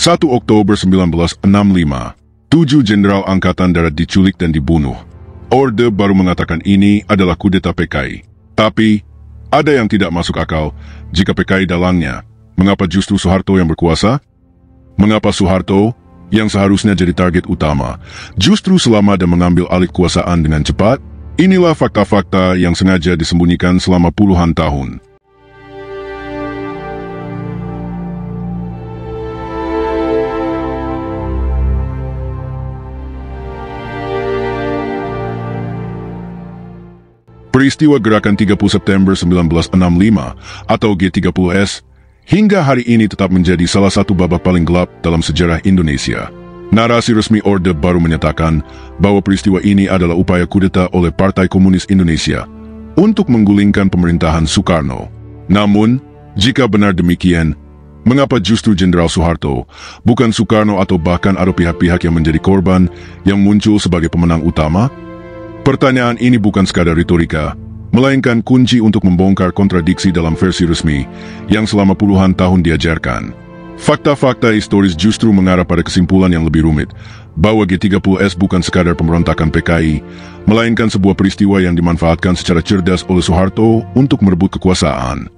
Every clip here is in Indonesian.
1 Oktober 1965, 7 Jenderal Angkatan Darat diculik dan dibunuh. Orde Baru mengatakan ini adalah kudeta PKI. Tapi, ada yang tidak masuk akal jika PKI dalangnya. Mengapa justru Soeharto yang berkuasa? Mengapa Soeharto, yang seharusnya jadi target utama, justru selama dan mengambil alih kekuasaan dengan cepat? Inilah fakta-fakta yang sengaja disembunyikan selama puluhan tahun. Peristiwa Gerakan 30 September 1965 atau G30S hingga hari ini tetap menjadi salah satu babak paling gelap dalam sejarah Indonesia. Narasi resmi Orde Baru menyatakan bahwa peristiwa ini adalah upaya kudeta oleh Partai Komunis Indonesia untuk menggulingkan pemerintahan Soekarno. Namun, jika benar demikian, mengapa justru Jenderal Soeharto, bukan Soekarno atau bahkan ada pihak-pihak yang menjadi korban yang muncul sebagai pemenang utama? Pertanyaan ini bukan sekadar retorika, melainkan kunci untuk membongkar kontradiksi dalam versi resmi yang selama puluhan tahun diajarkan. Fakta-fakta historis justru mengarah pada kesimpulan yang lebih rumit, bahwa G30S bukan sekadar pemberontakan PKI, melainkan sebuah peristiwa yang dimanfaatkan secara cerdas oleh Soeharto untuk merebut kekuasaan.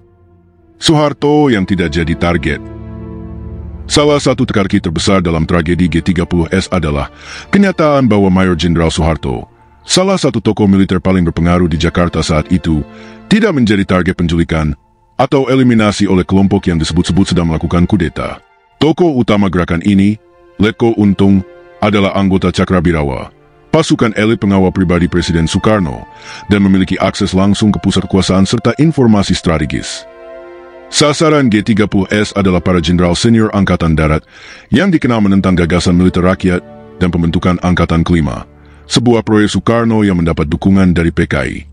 Soeharto yang tidak jadi target. Salah satu teka-teki terbesar dalam tragedi G30S adalah kenyataan bahwa Mayor Jenderal Soeharto, salah satu tokoh militer paling berpengaruh di Jakarta saat itu, tidak menjadi target penculikan atau eliminasi oleh kelompok yang disebut-sebut sedang melakukan kudeta. Tokoh utama gerakan ini, Letko Untung, adalah anggota Cakrabirawa, pasukan elit pengawal pribadi Presiden Soekarno, dan memiliki akses langsung ke pusat kekuasaan serta informasi strategis. Sasaran G30S adalah para jenderal senior Angkatan Darat yang dikenal menentang gagasan militer rakyat dan pembentukan Angkatan Kelima, sebuah proyek Soekarno yang mendapat dukungan dari PKI.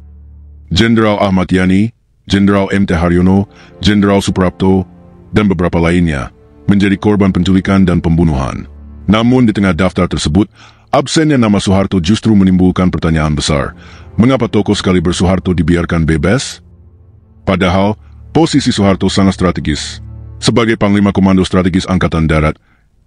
Jenderal Ahmad Yani, Jenderal MT Haryono, Jenderal Suprapto, dan beberapa lainnya menjadi korban penculikan dan pembunuhan. Namun di tengah daftar tersebut, absennya nama Soeharto justru menimbulkan pertanyaan besar. Mengapa tokoh sekaliber Soeharto dibiarkan bebas? Padahal, posisi Soeharto sangat strategis. Sebagai Panglima Komando Strategis Angkatan Darat,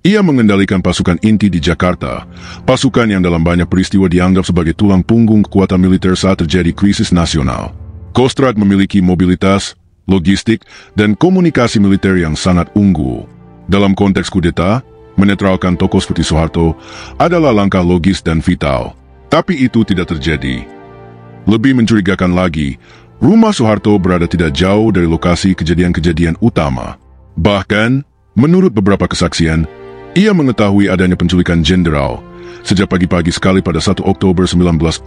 ia mengendalikan pasukan inti di Jakarta, pasukan yang dalam banyak peristiwa dianggap sebagai tulang punggung kekuatan militer saat terjadi krisis nasional. Kostrad memiliki mobilitas, logistik, dan komunikasi militer yang sangat unggul. Dalam konteks kudeta, menetralkan tokoh seperti Soeharto adalah langkah logis dan vital. Tapi itu tidak terjadi. Lebih mencurigakan lagi, rumah Soeharto berada tidak jauh dari lokasi kejadian-kejadian utama. Bahkan, menurut beberapa kesaksian, ia mengetahui adanya penculikan jenderal sejak pagi-pagi sekali pada 1 Oktober 1965.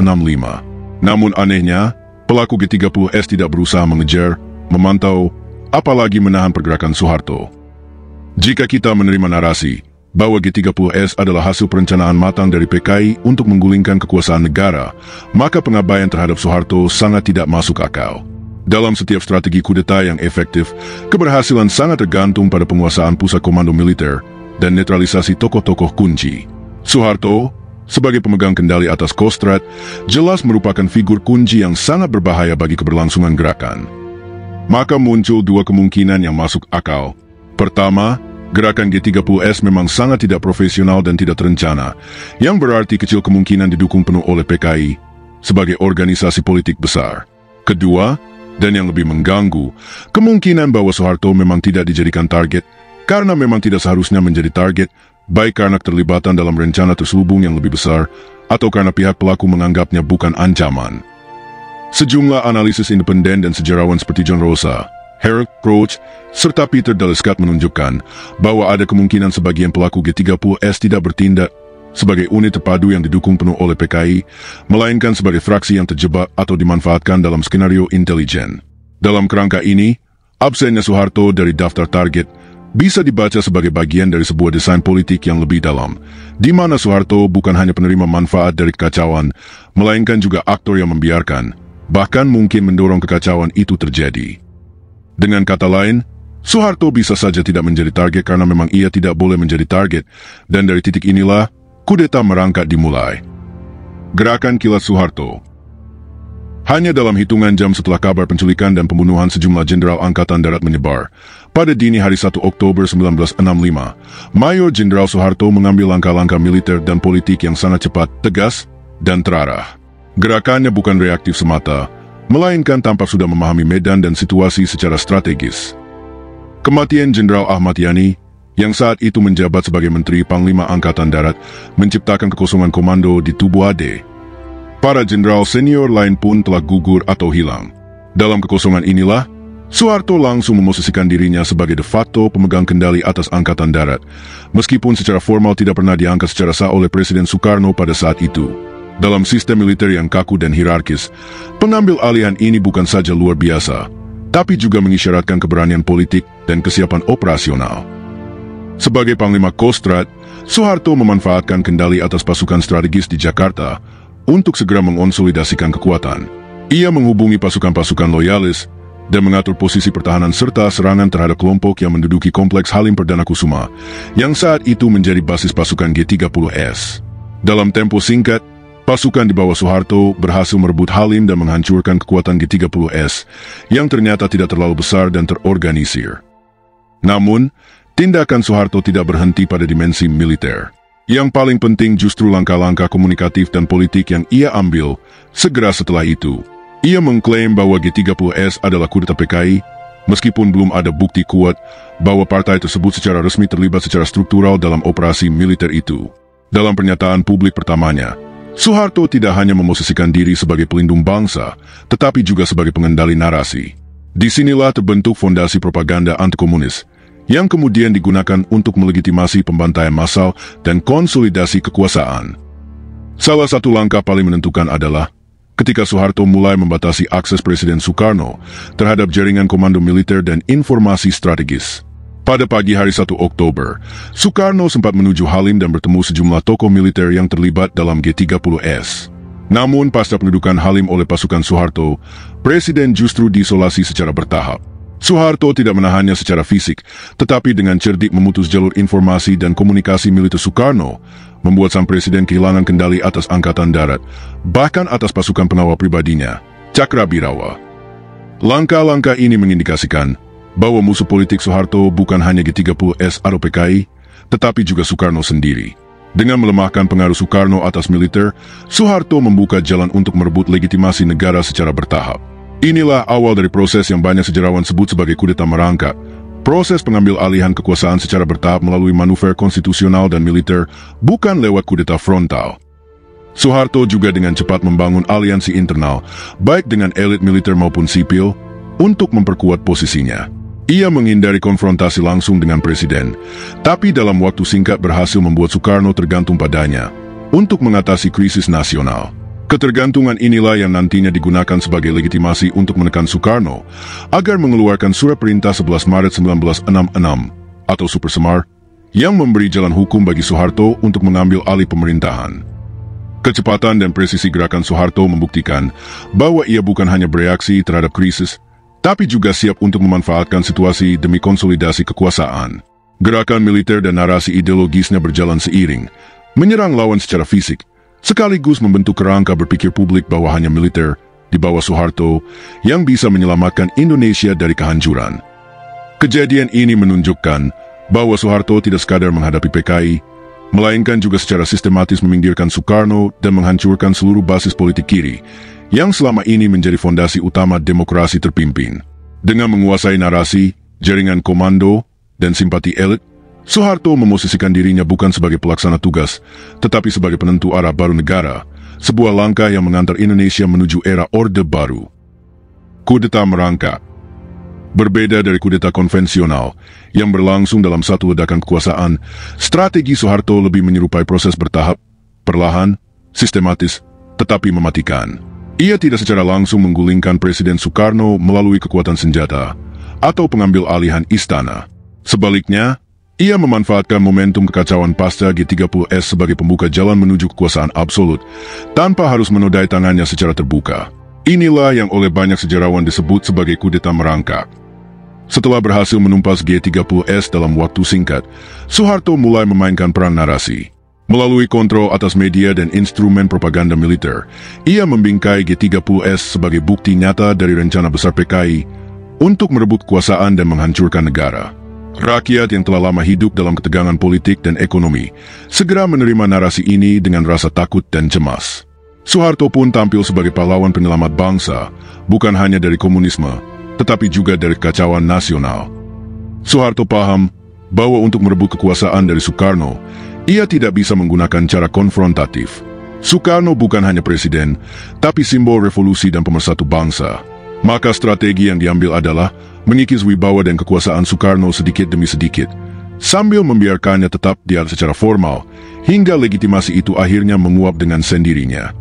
Namun anehnya, pelaku G30S tidak berusaha mengejar, memantau, apalagi menahan pergerakan Soeharto. Jika kita menerima narasi bahwa G30S adalah hasil perencanaan matang dari PKI untuk menggulingkan kekuasaan negara, maka pengabaian terhadap Soeharto sangat tidak masuk akal. Dalam setiap strategi kudeta yang efektif, keberhasilan sangat tergantung pada penguasaan pusat komando militer dan netralisasi tokoh-tokoh kunci. Soeharto, sebagai pemegang kendali atas Kostrad, jelas merupakan figur kunci yang sangat berbahaya bagi keberlangsungan gerakan. Maka muncul dua kemungkinan yang masuk akal. Pertama, gerakan G30S memang sangat tidak profesional dan tidak terencana, yang berarti kecil kemungkinan didukung penuh oleh PKI sebagai organisasi politik besar. Kedua, dan yang lebih mengganggu, kemungkinan bahwa Soeharto memang tidak dijadikan target karena memang tidak seharusnya menjadi target, baik karena keterlibatan dalam rencana terselubung yang lebih besar, atau karena pihak pelaku menganggapnya bukan ancaman. Sejumlah analisis independen dan sejarawan seperti John Rosa, Harold Crouch, serta Peter Dalescott menunjukkan bahwa ada kemungkinan sebagian pelaku G30S tidak bertindak sebagai unit terpadu yang didukung penuh oleh PKI, melainkan sebagai fraksi yang terjebak atau dimanfaatkan dalam skenario intelijen. Dalam kerangka ini, absennya Soeharto dari daftar target bisa dibaca sebagai bagian dari sebuah desain politik yang lebih dalam, di mana Soeharto bukan hanya penerima manfaat dari kekacauan, melainkan juga aktor yang membiarkan, bahkan mungkin mendorong kekacauan itu terjadi. Dengan kata lain, Soeharto bisa saja tidak menjadi target karena memang ia tidak boleh menjadi target, dan dari titik inilah, kudeta merangkak dimulai. Gerakan Kilat Soeharto. Hanya dalam hitungan jam setelah kabar penculikan dan pembunuhan sejumlah jenderal Angkatan Darat menyebar, Pada dini hari 1 Oktober 1965, Mayor Jenderal Soeharto mengambil langkah-langkah militer dan politik yang sangat cepat, tegas, dan terarah. Gerakannya bukan reaktif semata, melainkan tampak sudah memahami medan dan situasi secara strategis. Kematian Jenderal Ahmad Yani, yang saat itu menjabat sebagai Menteri Panglima Angkatan Darat, menciptakan kekosongan komando di tubuh AD. Para jenderal senior lain pun telah gugur atau hilang. Dalam kekosongan inilah, Soeharto langsung memosisikan dirinya sebagai de facto pemegang kendali atas Angkatan Darat, meskipun secara formal tidak pernah diangkat secara sah oleh Presiden Soekarno pada saat itu. Dalam sistem militer yang kaku dan hierarkis, pengambil alihan ini bukan saja luar biasa, tapi juga mengisyaratkan keberanian politik dan kesiapan operasional. Sebagai Panglima Kostrad, Soeharto memanfaatkan kendali atas pasukan strategis di Jakarta untuk segera mengonsolidasikan kekuatan. Ia menghubungi pasukan-pasukan loyalis dan mengatur posisi pertahanan serta serangan terhadap kelompok yang menduduki kompleks Halim Perdana Kusuma, yang saat itu menjadi basis pasukan G30S. Dalam tempo singkat, pasukan di bawah Soeharto berhasil merebut Halim dan menghancurkan kekuatan G30S, yang ternyata tidak terlalu besar dan terorganisir. Namun, tindakan Soeharto tidak berhenti pada dimensi militer. Yang paling penting justru langkah-langkah komunikatif dan politik yang ia ambil segera setelah itu. Ia mengklaim bahwa G30S adalah kudeta PKI, meskipun belum ada bukti kuat bahwa partai tersebut secara resmi terlibat secara struktural dalam operasi militer itu. Dalam pernyataan publik pertamanya, Soeharto tidak hanya memosisikan diri sebagai pelindung bangsa, tetapi juga sebagai pengendali narasi. Disinilah terbentuk fondasi propaganda anti-komunis, yang kemudian digunakan untuk melegitimasi pembantaian massal dan konsolidasi kekuasaan. Salah satu langkah paling menentukan adalah ketika Soeharto mulai membatasi akses Presiden Soekarno terhadap jaringan komando militer dan informasi strategis. Pada pagi hari 1 Oktober, Soekarno sempat menuju Halim dan bertemu sejumlah tokoh militer yang terlibat dalam G30S. Namun, pasca pendudukan Halim oleh pasukan Soeharto, Presiden justru diisolasi secara bertahap. Soeharto tidak menahannya secara fisik, tetapi dengan cerdik memutus jalur informasi dan komunikasi militer Soekarno, membuat sang presiden kehilangan kendali atas Angkatan Darat, bahkan atas pasukan pengawal pribadinya, Cakrabirawa. Langkah-langkah ini mengindikasikan bahwa musuh politik Soeharto bukan hanya G30S atau PKI, tetapi juga Soekarno sendiri. Dengan melemahkan pengaruh Soekarno atas militer, Soeharto membuka jalan untuk merebut legitimasi negara secara bertahap. Inilah awal dari proses yang banyak sejarawan sebut sebagai kudeta merangkak. Proses pengambil alihan kekuasaan secara bertahap melalui manuver konstitusional dan militer, bukan lewat kudeta frontal. Soeharto juga dengan cepat membangun aliansi internal, baik dengan elit militer maupun sipil, untuk memperkuat posisinya. Ia menghindari konfrontasi langsung dengan presiden, tapi dalam waktu singkat berhasil membuat Soekarno tergantung padanya untuk mengatasi krisis nasional. Ketergantungan inilah yang nantinya digunakan sebagai legitimasi untuk menekan Soekarno agar mengeluarkan Surat Perintah 11 Maret 1966 atau Super Semar yang memberi jalan hukum bagi Soeharto untuk mengambil alih pemerintahan. Kecepatan dan presisi gerakan Soeharto membuktikan bahwa ia bukan hanya bereaksi terhadap krisis, tapi juga siap untuk memanfaatkan situasi demi konsolidasi kekuasaan. Gerakan militer dan narasi ideologisnya berjalan seiring, menyerang lawan secara fisik, sekaligus membentuk kerangka berpikir publik bahwa hanya militer di bawah Soeharto yang bisa menyelamatkan Indonesia dari kehancuran. Kejadian ini menunjukkan bahwa Soeharto tidak sekadar menghadapi PKI, melainkan juga secara sistematis meminggirkan Soekarno dan menghancurkan seluruh basis politik kiri yang selama ini menjadi fondasi utama demokrasi terpimpin. Dengan menguasai narasi, jaringan komando, dan simpati elit, Soeharto memosisikan dirinya bukan sebagai pelaksana tugas, tetapi sebagai penentu arah baru negara, sebuah langkah yang mengantar Indonesia menuju era Orde Baru. Kudeta merangkak. Berbeda dari kudeta konvensional yang berlangsung dalam satu ledakan kekuasaan, strategi Soeharto lebih menyerupai proses bertahap, perlahan, sistematis, tetapi mematikan. Ia tidak secara langsung menggulingkan Presiden Soekarno melalui kekuatan senjata atau pengambil alihan istana. Sebaliknya, ia memanfaatkan momentum kekacauan pasca G30S sebagai pembuka jalan menuju kekuasaan absolut, tanpa harus menodai tangannya secara terbuka. Inilah yang oleh banyak sejarawan disebut sebagai kudeta merangkak. Setelah berhasil menumpas G30S dalam waktu singkat, Soeharto mulai memainkan peran narasi. Melalui kontrol atas media dan instrumen propaganda militer, ia membingkai G30S sebagai bukti nyata dari rencana besar PKI untuk merebut kekuasaan dan menghancurkan negara. Rakyat yang telah lama hidup dalam ketegangan politik dan ekonomi segera menerima narasi ini dengan rasa takut dan cemas. Soeharto pun tampil sebagai pahlawan penyelamat bangsa, bukan hanya dari komunisme, tetapi juga dari kekacauan nasional. Soeharto paham bahwa untuk merebut kekuasaan dari Soekarno, ia tidak bisa menggunakan cara konfrontatif. Soekarno bukan hanya presiden, tapi simbol revolusi dan pemersatu bangsa. Maka strategi yang diambil adalah mengikis wibawa dan kekuasaan Soekarno sedikit demi sedikit, sambil membiarkannya tetap di atas secara formal, hingga legitimasi itu akhirnya menguap dengan sendirinya.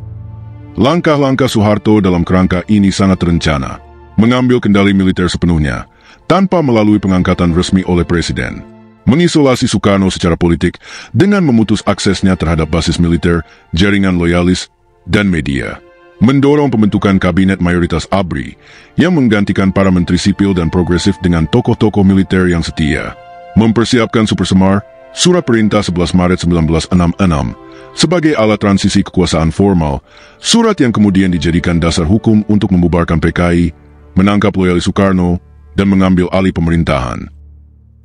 Langkah-langkah Soeharto dalam kerangka ini sangat terencana, mengambil kendali militer sepenuhnya, tanpa melalui pengangkatan resmi oleh presiden. Mengisolasi Soekarno secara politik dengan memutus aksesnya terhadap basis militer, jaringan loyalis, dan media. Mendorong pembentukan kabinet mayoritas ABRI yang menggantikan para menteri sipil dan progresif dengan tokoh-tokoh militer yang setia. Mempersiapkan Super Semar, Surat Perintah 11 Maret 1966, sebagai alat transisi kekuasaan formal, surat yang kemudian dijadikan dasar hukum untuk membubarkan PKI, menangkap loyalis Soekarno, dan mengambil alih pemerintahan.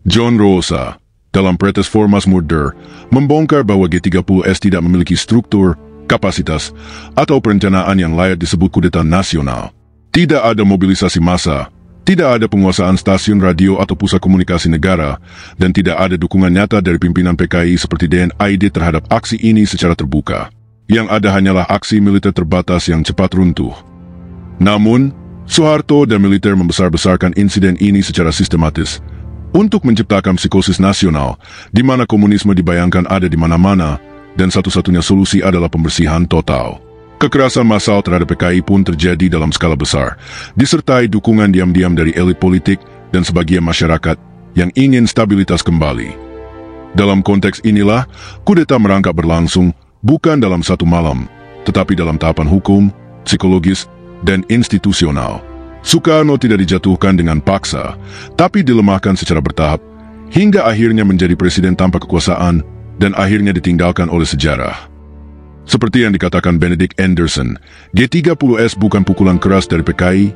John Rosa, dalam Pretes Formas Murder, membongkar bahwa G30S tidak memiliki struktur, kapasitas, atau perencanaan yang layak disebut kudeta nasional. Tidak ada mobilisasi massa, tidak ada penguasaan stasiun radio atau pusat komunikasi negara, dan tidak ada dukungan nyata dari pimpinan PKI seperti DNID terhadap aksi ini secara terbuka. Yang ada hanyalah aksi militer terbatas yang cepat runtuh. Namun, Soeharto dan militer membesar-besarkan insiden ini secara sistematis untuk menciptakan psikosis nasional, di mana komunisme dibayangkan ada di mana-mana, dan satu-satunya solusi adalah pembersihan total. Kekerasan massal terhadap PKI pun terjadi dalam skala besar, disertai dukungan diam-diam dari elit politik dan sebagian masyarakat yang ingin stabilitas kembali. Dalam konteks inilah, kudeta merangkap berlangsung bukan dalam satu malam, tetapi dalam tahapan hukum, psikologis, dan institusional. Soekarno tidak dijatuhkan dengan paksa, tapi dilemahkan secara bertahap, hingga akhirnya menjadi presiden tanpa kekuasaan, dan akhirnya ditinggalkan oleh sejarah. Seperti yang dikatakan Benedict Anderson, G30S bukan pukulan keras dari PKI,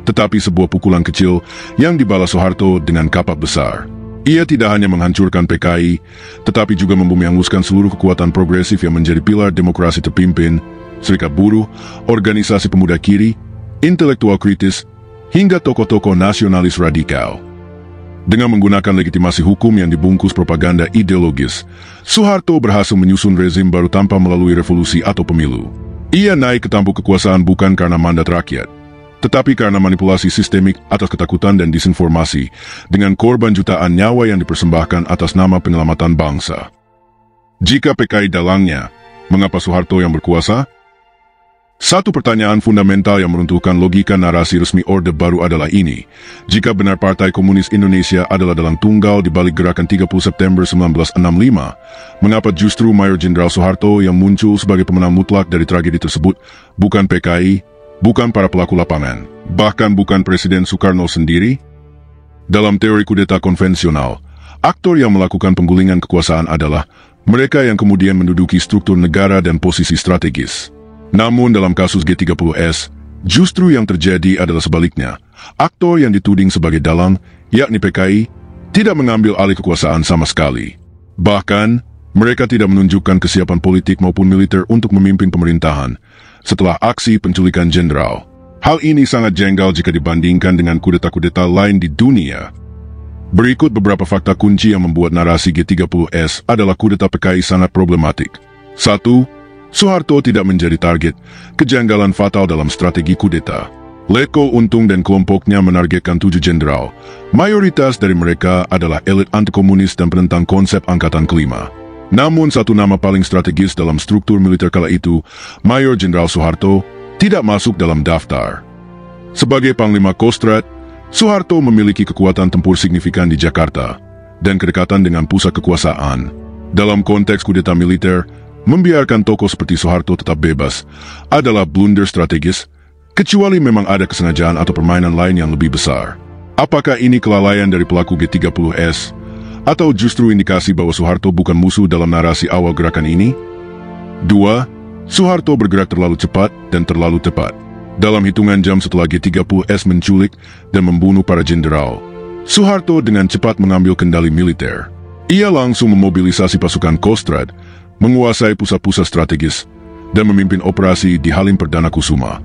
tetapi sebuah pukulan kecil yang dibalas Soeharto dengan kapak besar. Ia tidak hanya menghancurkan PKI, tetapi juga membumi-hanguskan seluruh kekuatan progresif yang menjadi pilar demokrasi terpimpin, serikat buruh, organisasi pemuda kiri, intelektual kritis, hingga tokoh-tokoh nasionalis radikal. Dengan menggunakan legitimasi hukum yang dibungkus propaganda ideologis, Soeharto berhasil menyusun rezim baru tanpa melalui revolusi atau pemilu. Ia naik ke tampuk kekuasaan bukan karena mandat rakyat, tetapi karena manipulasi sistemik atas ketakutan dan disinformasi, dengan korban jutaan nyawa yang dipersembahkan atas nama penyelamatan bangsa. Jika PKI dalangnya, mengapa Soeharto yang berkuasa? Satu pertanyaan fundamental yang meruntuhkan logika narasi resmi Orde Baru adalah ini. Jika benar Partai Komunis Indonesia adalah dalang tunggal di balik gerakan 30 September 1965, mengapa justru Mayor Jenderal Soeharto yang muncul sebagai pemenang mutlak dari tragedi tersebut, bukan PKI, bukan para pelaku lapangan, bahkan bukan Presiden Soekarno sendiri? Dalam teori kudeta konvensional, aktor yang melakukan penggulingan kekuasaan adalah mereka yang kemudian menduduki struktur negara dan posisi strategis. Namun dalam kasus G30S, justru yang terjadi adalah sebaliknya. Aktor yang dituding sebagai dalang, yakni PKI, tidak mengambil alih kekuasaan sama sekali. Bahkan, mereka tidak menunjukkan kesiapan politik maupun militer untuk memimpin pemerintahan setelah aksi penculikan jenderal. Hal ini sangat jenggal jika dibandingkan dengan kudeta-kudeta lain di dunia. Berikut beberapa fakta kunci yang membuat narasi G30S adalah kudeta PKI sangat problematik. 1. Soeharto tidak menjadi target, kejanggalan fatal dalam strategi kudeta. Letko Untung dan kelompoknya menargetkan 7 jenderal. Mayoritas dari mereka adalah elit anti-komunis dan penentang konsep Angkatan Kelima. Namun satu nama paling strategis dalam struktur militer kala itu, Mayor Jenderal Soeharto, tidak masuk dalam daftar. Sebagai Panglima Kostrat, Soeharto memiliki kekuatan tempur signifikan di Jakarta dan kedekatan dengan pusat kekuasaan. Dalam konteks kudeta militer, membiarkan tokoh seperti Soeharto tetap bebas adalah blunder strategis, kecuali memang ada kesengajaan atau permainan lain yang lebih besar. Apakah ini kelalaian dari pelaku G30S, atau justru indikasi bahwa Soeharto bukan musuh dalam narasi awal gerakan ini? 2. Soeharto bergerak terlalu cepat dan terlalu tepat. Dalam hitungan jam setelah G30S menculik dan membunuh para jenderal, Suharto dengan cepat mengambil kendali militer. Ia langsung memobilisasi pasukan Kostrad, menguasai pusat-pusat strategis, dan memimpin operasi di Halim Perdana Kusuma.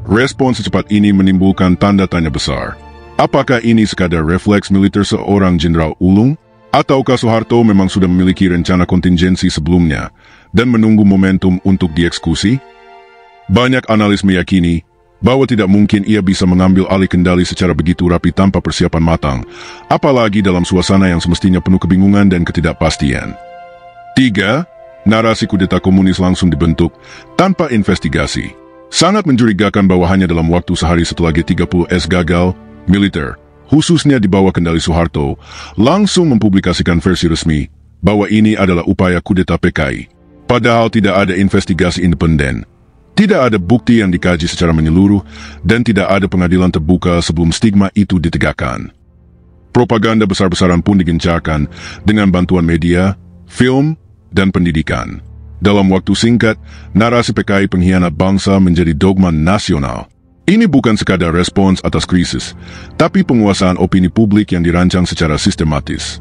Respons secepat ini menimbulkan tanda tanya besar. Apakah ini sekadar refleks militer seorang Jenderal Ulung? Ataukah Suharto memang sudah memiliki rencana kontingensi sebelumnya dan menunggu momentum untuk dieksekusi? Banyak analis meyakini bahwa tidak mungkin ia bisa mengambil alih kendali secara begitu rapi tanpa persiapan matang, apalagi dalam suasana yang semestinya penuh kebingungan dan ketidakpastian. 3. Narasi kudeta komunis langsung dibentuk tanpa investigasi. Sangat mencurigakan bahwa hanya dalam waktu sehari setelah G30S gagal, militer, khususnya di bawah kendali Suharto, langsung mempublikasikan versi resmi bahwa ini adalah upaya kudeta PKI. Padahal tidak ada investigasi independen. Tidak ada bukti yang dikaji secara menyeluruh dan tidak ada pengadilan terbuka sebelum stigma itu ditegakkan. Propaganda besar-besaran pun digencarkan dengan bantuan media, film, dan pendidikan. Dalam waktu singkat, narasi PKI pengkhianat bangsa menjadi dogma nasional. Ini bukan sekadar respons atas krisis, tapi penguasaan opini publik yang dirancang secara sistematis.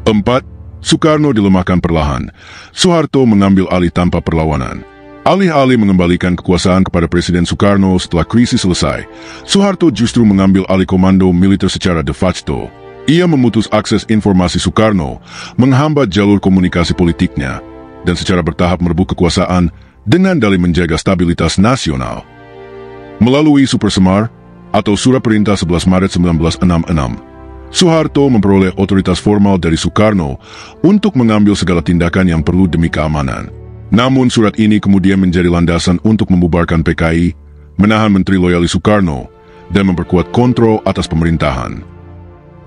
4. Soekarno dilemahkan perlahan. Suharto mengambil alih tanpa perlawanan. Alih-alih mengembalikan kekuasaan kepada Presiden Soekarno setelah krisis selesai, Suharto justru mengambil alih komando militer secara de facto. Ia memutus akses informasi Soekarno, menghambat jalur komunikasi politiknya, dan secara bertahap merebut kekuasaan dengan dalih menjaga stabilitas nasional. Melalui Super Semar, atau Surat Perintah 11 Maret 1966, Soeharto memperoleh otoritas formal dari Soekarno untuk mengambil segala tindakan yang perlu demi keamanan. Namun surat ini kemudian menjadi landasan untuk membubarkan PKI, menahan menteri loyalis Soekarno, dan memperkuat kontrol atas pemerintahan.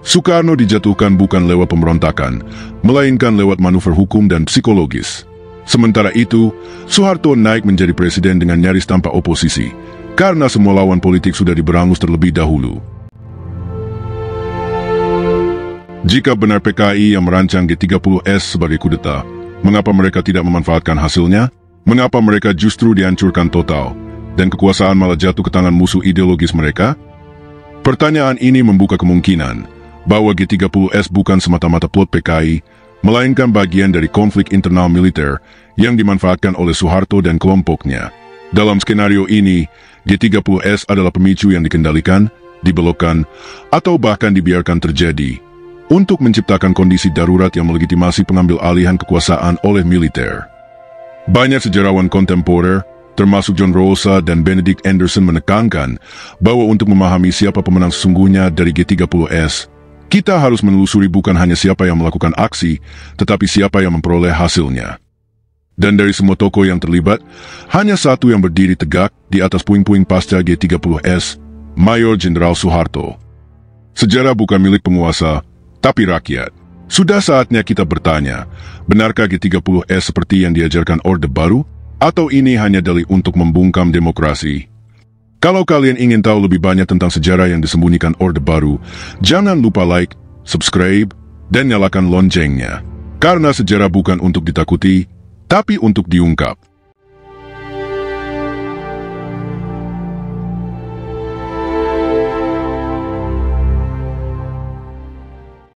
Soekarno dijatuhkan bukan lewat pemberontakan, melainkan lewat manuver hukum dan psikologis. Sementara itu, Soeharto naik menjadi presiden dengan nyaris tanpa oposisi, karena semua lawan politik sudah diberangus terlebih dahulu. Jika benar PKI yang merancang G30S sebagai kudeta, mengapa mereka tidak memanfaatkan hasilnya? Mengapa mereka justru dihancurkan total, dan kekuasaan malah jatuh ke tangan musuh ideologis mereka? Pertanyaan ini membuka kemungkinan bahwa G30S bukan semata-mata plot PKI, melainkan bagian dari konflik internal militer yang dimanfaatkan oleh Soeharto dan kelompoknya. Dalam skenario ini, G30S adalah pemicu yang dikendalikan, dibelokkan, atau bahkan dibiarkan terjadi untuk menciptakan kondisi darurat yang melegitimasi pengambil alihan kekuasaan oleh militer. Banyak sejarawan kontemporer, termasuk John Rosa dan Benedict Anderson menekankan bahwa untuk memahami siapa pemenang sesungguhnya dari G30S, kita harus menelusuri bukan hanya siapa yang melakukan aksi, tetapi siapa yang memperoleh hasilnya. Dan dari semua tokoh yang terlibat, hanya satu yang berdiri tegak di atas puing-puing pasca G30S, Mayor Jenderal Soeharto. Sejarah bukan milik penguasa, tapi rakyat. Sudah saatnya kita bertanya, benarkah G30S seperti yang diajarkan Orde Baru? Atau ini hanya dalih untuk membungkam demokrasi? Kalau kalian ingin tahu lebih banyak tentang sejarah yang disembunyikan Orde Baru, jangan lupa like, subscribe, dan nyalakan loncengnya. Karena sejarah bukan untuk ditakuti, tapi untuk diungkap.